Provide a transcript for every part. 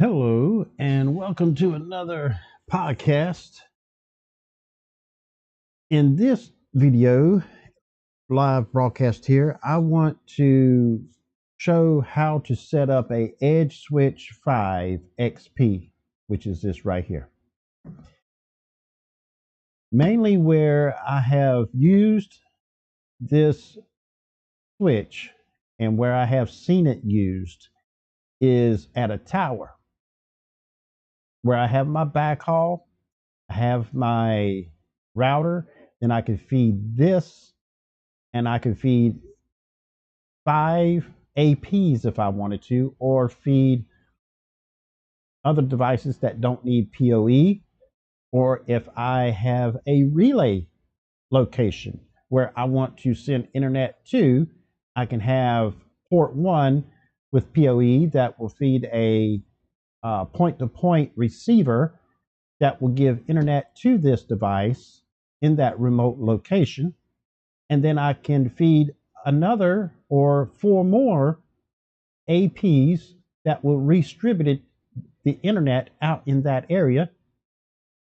Hello, and welcome to another podcast. In this video, live broadcast here, I want to show how to set up a EdgeSwitch5 XP, which is this right here. Mainly where I have used this switch and where I have seen it used is at a tower, where I have my backhaul, I have my router, then I can feed this, and I can feed 5 APs if I wanted to, or feed other devices that don't need PoE, or if I have a relay location where I want to send internet to, I can have port 1 with PoE that will feed a point-to-point receiver that will give internet to this device in that remote location. And then I can feed another or 4 more APs that will redistribute the internet out in that area,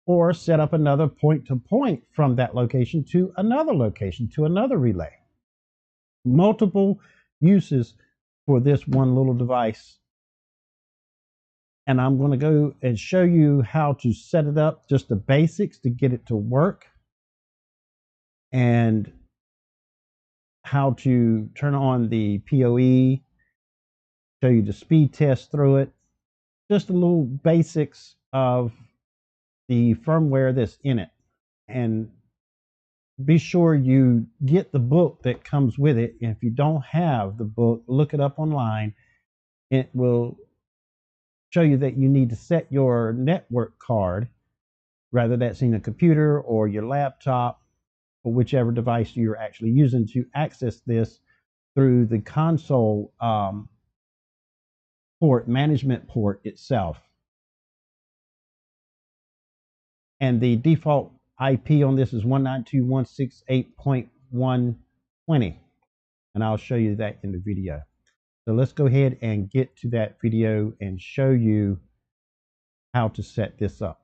or set up another point-to-point from that location to another location, to another relay. Multiple uses for this one little device. And I'm going to go and show you how to set it up, just the basics to get it to work, and how to turn on the PoE, show you the speed test through it, just a little basics of the firmware that's in it. And be sure you get the book that comes with it. And if you don't have the book, look it up online. It will show you that you need to set your network card, whether that's in a computer or your laptop or whichever device you're actually using to access this through the console port, management port itself. And the default IP on this is 192.168.120. And I'll show you that in the video. So let's go ahead and get to that video and show you how to set this up.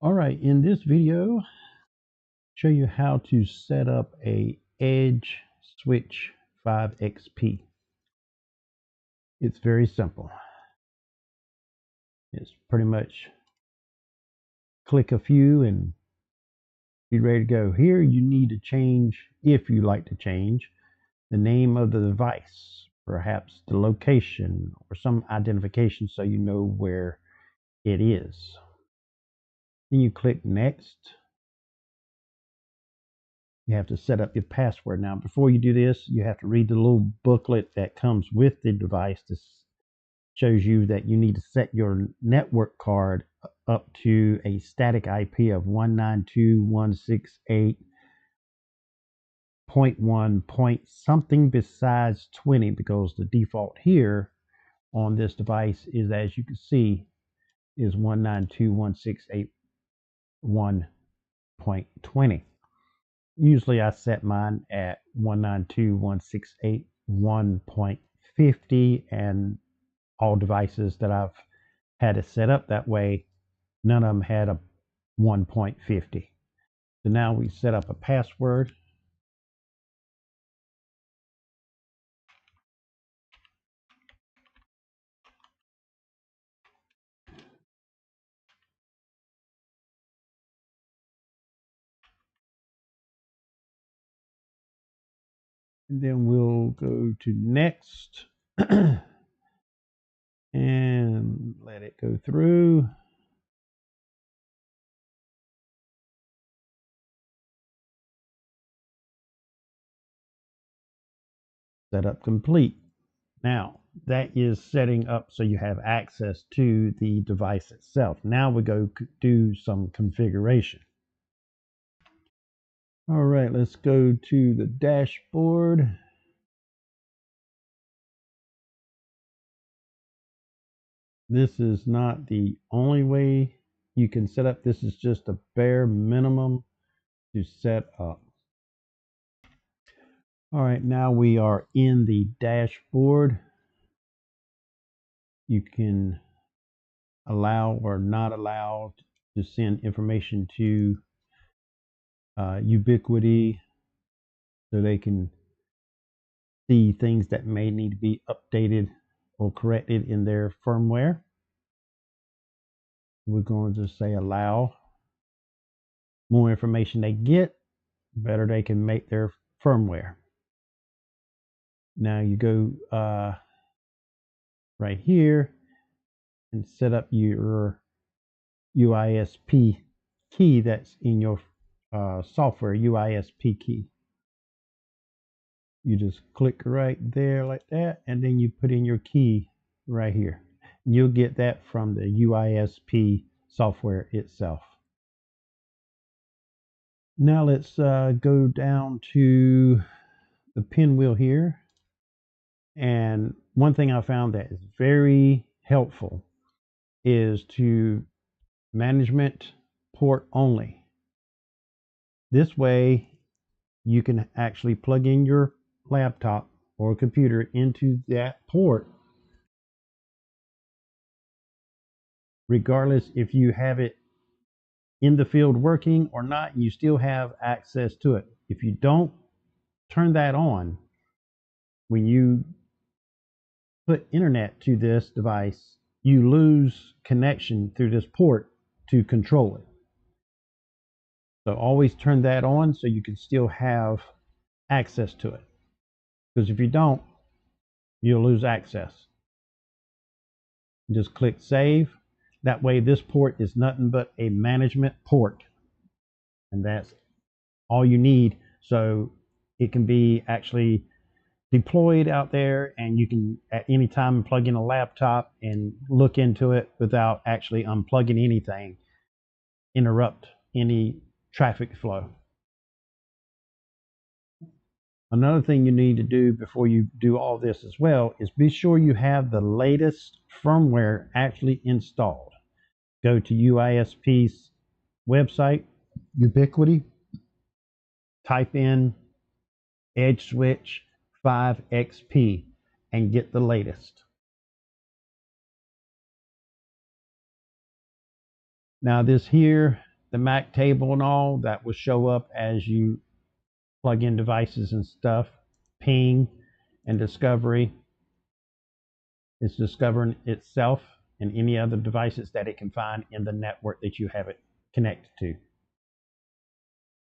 All right, in this video, show you how to set up a EdgeSwitch5 XP. It's very simple. It's pretty much click a few and be ready to go. Here you need to change, if you like to change, the name of the device, perhaps the location or some identification so you know where it is. Then you click next. You have to set up your password. Now, before you do this, you have to read the little booklet that comes with the device. This shows you that you need to set your network card up to a static IP of 192.168.1 point something besides 20, because the default here on this device is, as you can see, is 192.168.1.20. Usually I set mine at 192.168.1.50, and all devices that I've had it set up that way, none of them had a 1.50. So now we set up a password. And then we'll go to next and let it go through. Setup complete. Now that is setting up so you have access to the device itself. Now we go do some configuration. All right, let's go to the dashboard. This is not the only way you can set up. This is just a bare minimum to set up. All right, now we are in the dashboard. You can allow or not allow to send information to Ubiquity so they can see things that may need to be updated or corrected in their firmware. We're going to say allow. More information they get, better they can make their firmware. Now you go right here and set up your UISP key that's in your software, UISP key. You just click right there like that, and then you put in your key right here. You'll get that from the UISP software itself. Now let's go down to the pinwheel here. And one thing I found that is very helpful is to management port only. This way you can actually plug in your laptop or computer into that port, regardless if you have it in the field working or not, you still have access to it. If you don't turn that on, when you put internet to this device, you lose connection through this port to control it. So always turn that on so you can still have access to it. Because if you don't, you'll lose access. Just click save. That way this port is nothing but a management port. and that's all you need. So it can be actually deployed out there, and you can at any time plug in a laptop and look into it without actually unplugging anything, interrupt any traffic flow. Another thing you need to do before you do all this as well is be sure you have the latest firmware actually installed. Go to UISP's website, Ubiquity, type in EdgeSwitch5 XP and get the latest. Now this here, the MAC table and all, that will show up as you plug in devices and stuff. Ping and discovery is discovering itself and any other devices that it can find in the network that you have it connected to.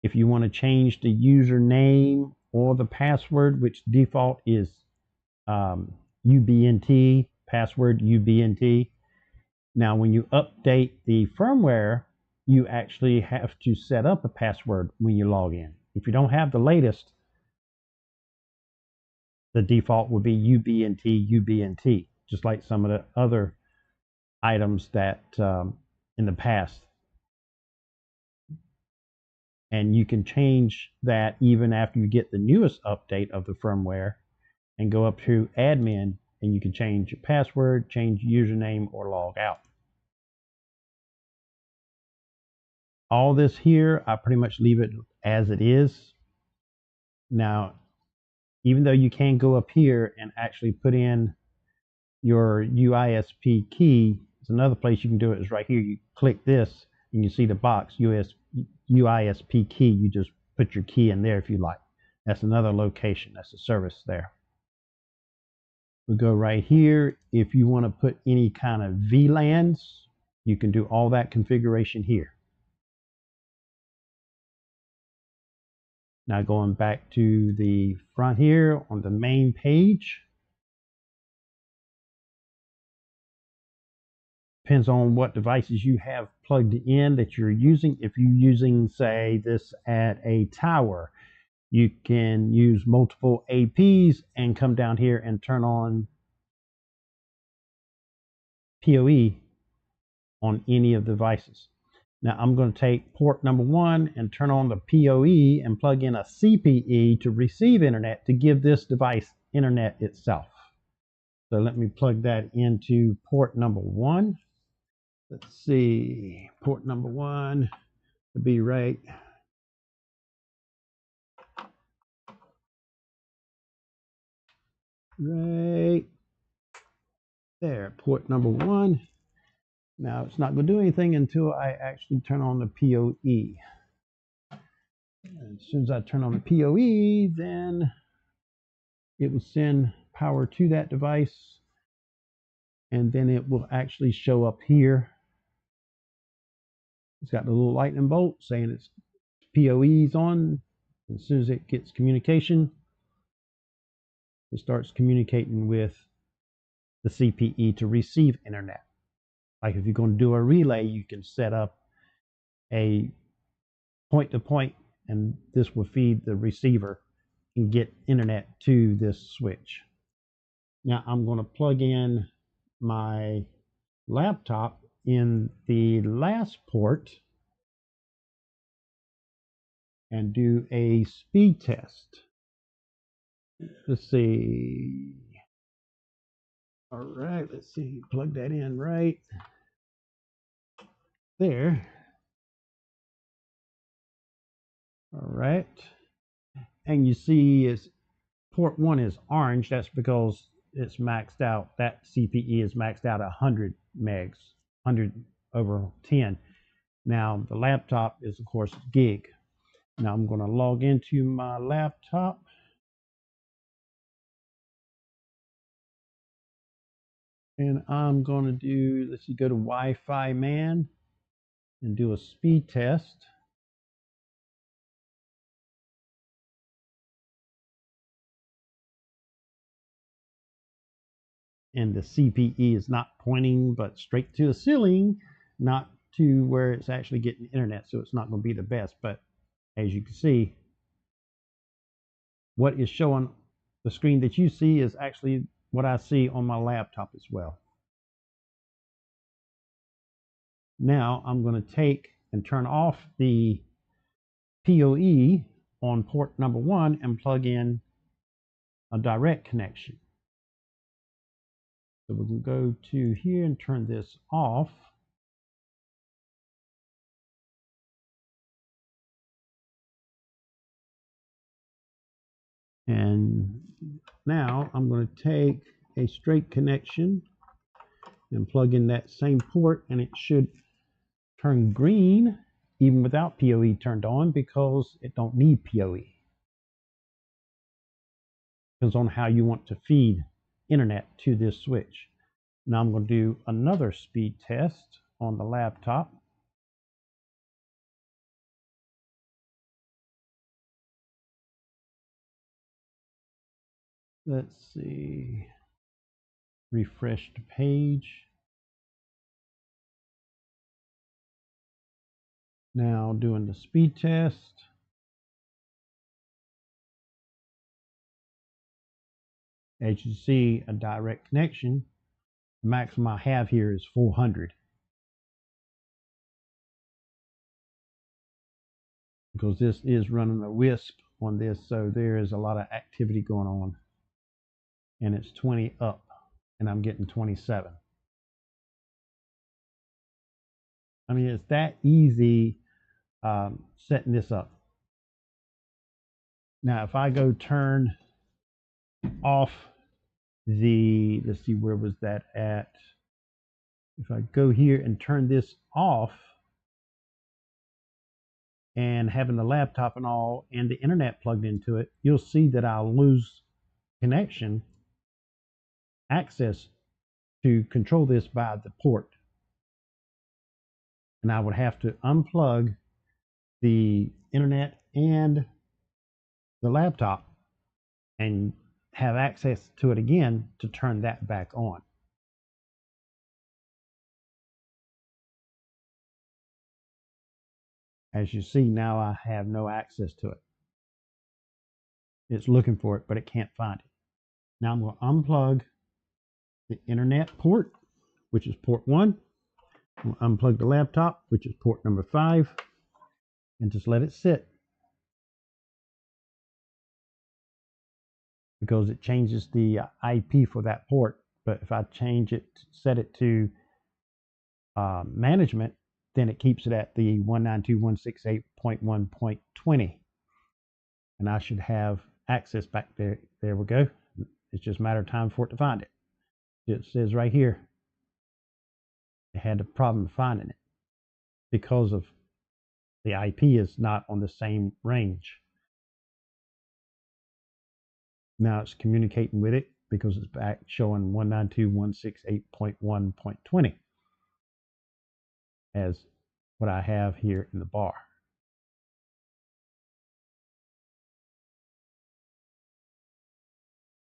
If you want to change the username or the password, which default is UBNT, password UBNT. Now, when you update the firmware, you actually have to set up a password when you log in. If you don't have the latest, the default will be UBNT, UBNT, just like some of the other items that in the past. And you can change that even after you get the newest update of the firmware and go up to admin, and you can change your password, change username, or log out. All this here, I pretty much leave it as it is. Now, even though you can go up here and actually put in your UISP key, there's another place you can do it is right here. You click this and you see the box UISP key. You just put your key in there if you like. That's another location. That's a service there. We go right here. If you want to put any kind of VLANs, you can do all that configuration here. Now going back to the front here on the main page. Depends on what devices you have plugged in that you're using. If you're using, say, this at a tower, you can use multiple APs and come down here and turn on PoE on any of the devices. Now I'm going to take port number 1 and turn on the PoE and plug in a CPE to receive internet to give this device internet itself. So let me plug that into port number 1. Let's see, port number 1 to be right there, port number 1. Now it's not going to do anything until I actually turn on the PoE. And as soon as I turn on the PoE, then it will send power to that device, and then it will actually show up here. It's got the little lightning bolt saying it's PoE's on. As soon as it gets communication, it starts communicating with the CPE to receive internet. Like if you're going to do a relay, you can set up a point-to-point, and this will feed the receiver and get internet to this switch. Now I'm going to plug in my laptop in the last port and do a speed test. Let's see. All right, let's see. Plug that in right there. All right. And you see is port 1 is orange. That's because it's maxed out. That CPE is maxed out at 100 megs, 100 over 10. Now the laptop is of course gig. Now I'm going to log into my laptop. And I'm going to do, let's see, go to Wi-Fi man and do a speed test. And the CPE is not pointing but straight to the ceiling, not to where it's actually getting internet, so it's not going to be the best. But as you can see, what is showing the screen that you see is actually what I see on my laptop as well. Now I'm going to take and turn off the PoE on port number 1 and plug in a direct connection. So we can go to here and turn this off. And now I'm going to take a straight connection and plug in that same port, and it should turn green even without PoE turned on because it don't need PoE. Depends on how you want to feed internet to this switch. Now I'm going to do another speed test on the laptop. Let's see, refresh the page. Now doing the speed test. As you see, a direct connection. The maximum I have here is 400. Because this is running a WISP on this, so there is a lot of activity going on. And it's 20 up, and I'm getting 27. I mean, it's that easy setting this up. Now, if I go turn off the, let's see, where was that at? If I go here and turn this off, and having the laptop and all and the internet plugged into it, you'll see that I'll lose connection access to control this by the port. And I would have to unplug the internet and the laptop and have access to it again to turn that back on. As you see, now I have no access to it. It's looking for it, but it can't find it. Now I'm going to unplug the internet port, which is port 1. I'm going to unplug the laptop, which is port number 5, and just let it sit. Because it changes the IP for that port. But if I change it, set it to management, then it keeps it at the 192.168.1.20. And I should have access back there. There we go. It's just a matter of time for it to find it. It says right here, it had a problem finding it because of the IP is not on the same range. Now it's communicating with it because it's back showing 192.168.1.20 as what I have here in the bar.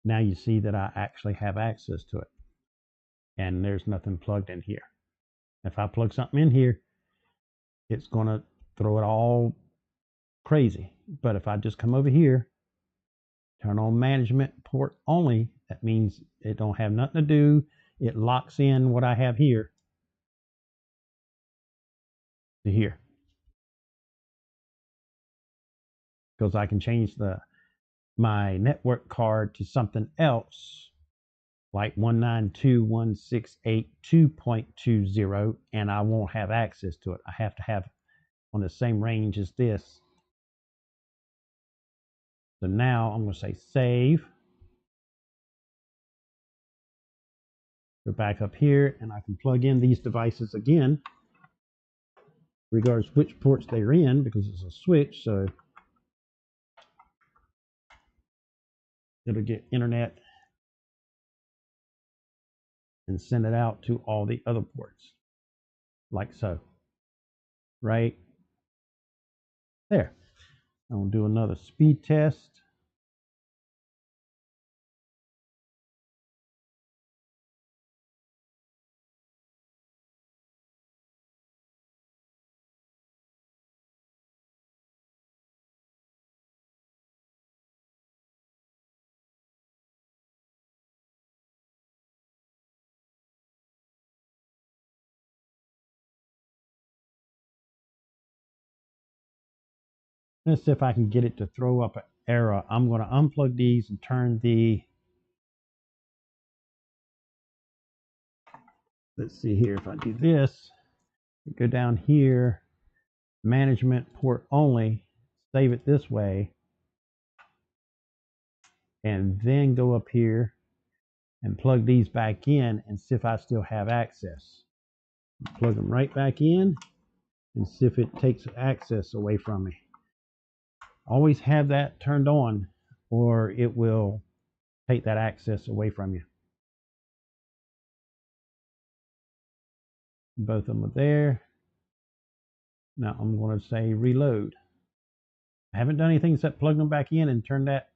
Now you see that I actually have access to it, and there's nothing plugged in here. If I plug something in here, it's going to throw it all crazy. But if I just come over here, turn on management port only, that means it don't have nothing to do. It locks in what I have here to here. Because I can change my network card to something else, like 192.168.2.20, and I won't have access to it. I have to have on the same range as this. So now I'm going to say save. Go back up here, and I can plug in these devices again, regardless which ports they're in, because it's a switch, so it'll get internet and send it out to all the other ports, like so. Right there. I'm going to do another speed test. Let's see if I can get it to throw up an error. I'm going to unplug these and turn let's see here. If I do this, go down here, management port only, save it this way, and then go up here and plug these back in and see if I still have access. Plug them right back in and see if it takes access away from me. Always have that turned on or it will take that access away from you. Both of them are there. Now I'm going to say reload. I haven't done anything except plug them back in and turn that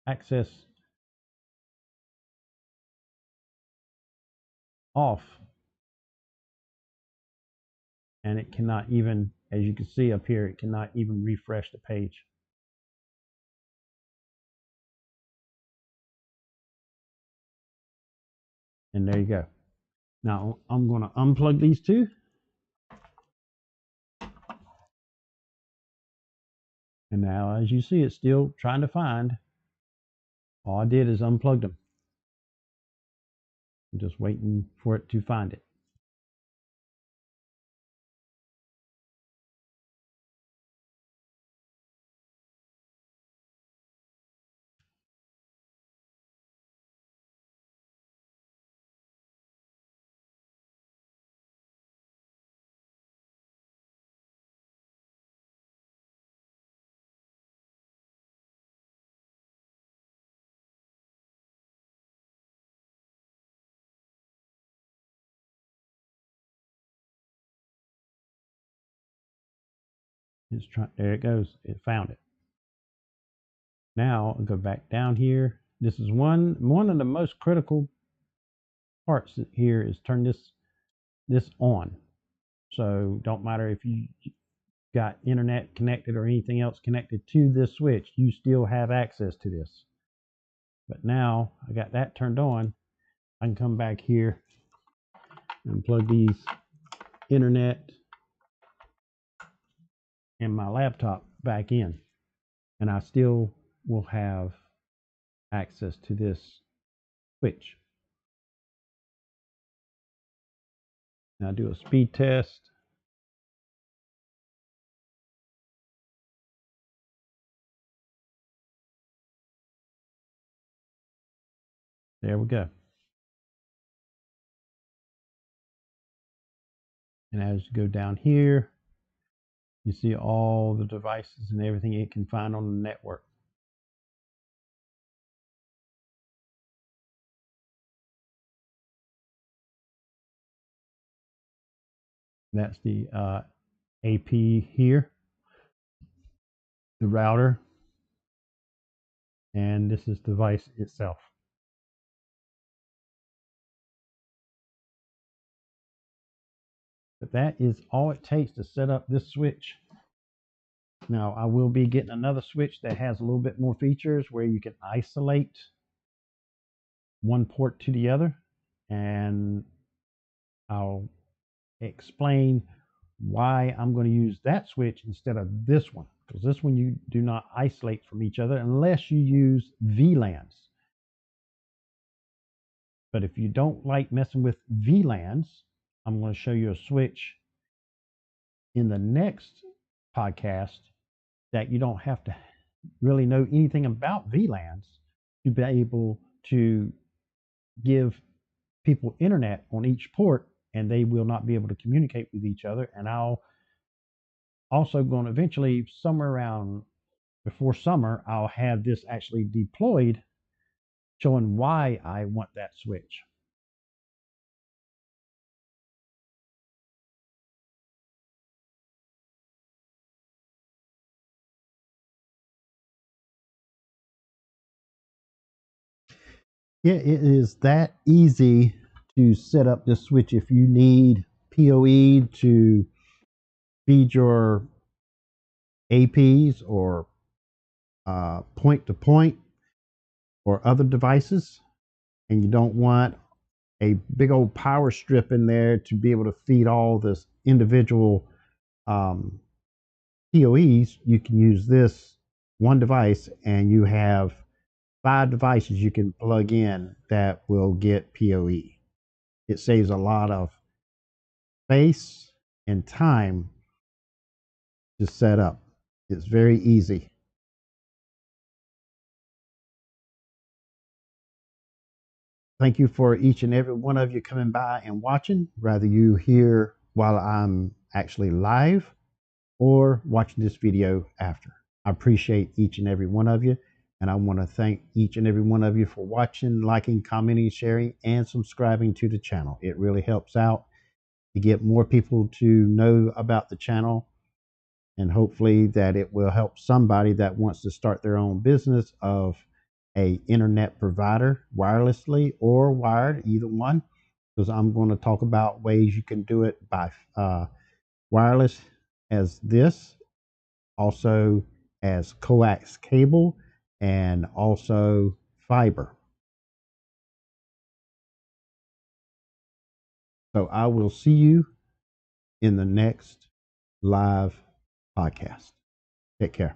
access off. And it cannot even, as you can see up here, it cannot even refresh the page. And there you go. Now I'm going to unplug these two. And now, as you see, it's still trying to find. All I did is unplug them. I'm just waiting for it to find it. It's trying. There it goes. It found it. Now I'll go back down here. This is one of the most critical parts here is turn this on. So don't matter if you got internet connected or anything else connected to this switch, you still have access to this. But now I got that turned on, I can come back here and plug these internet and my laptop back in, and I still will have access to this switch. Now do a speed test. There we go. And as you go down here, you see all the devices and everything it can find on the network. That's the AP here, the router, and this is the device itself. But that is all it takes to set up this switch. Now I will be getting another switch that has a little bit more features where you can isolate one port to the other, and I'll explain why I'm going to use that switch instead of this one, because this one you do not isolate from each other unless you use VLANs. But if you don't like messing with VLANs, I'm going to show you a switch in the next podcast that you don't have to really know anything about VLANs to be able to give people internet on each port, and they will not be able to communicate with each other. And I'll also going to eventually, somewhere around before summer, I'll have this actually deployed showing why I want that switch. Yeah, it is that easy to set up this switch. If you need PoE to feed your APs or point to point or other devices, and you don't want a big old power strip in there to be able to feed all this individual PoEs, you can use this one device and you have 5 devices you can plug in that will get PoE. It saves a lot of space and time to set up. It's very easy. Thank you for each and every one of you coming by and watching, whether you hear while I'm actually live or watching this video after. I appreciate each and every one of you, and I want to thank each and every one of you for watching, liking, commenting, sharing, and subscribing to the channel. It really helps out to get more people to know about the channel, and hopefully that it will help somebody that wants to start their own business of a internet provider, wirelessly or wired, either one, because I'm going to talk about ways you can do it by wireless as this, also as coax cable, and also fiber. So I will see you in the next live podcast. Take care.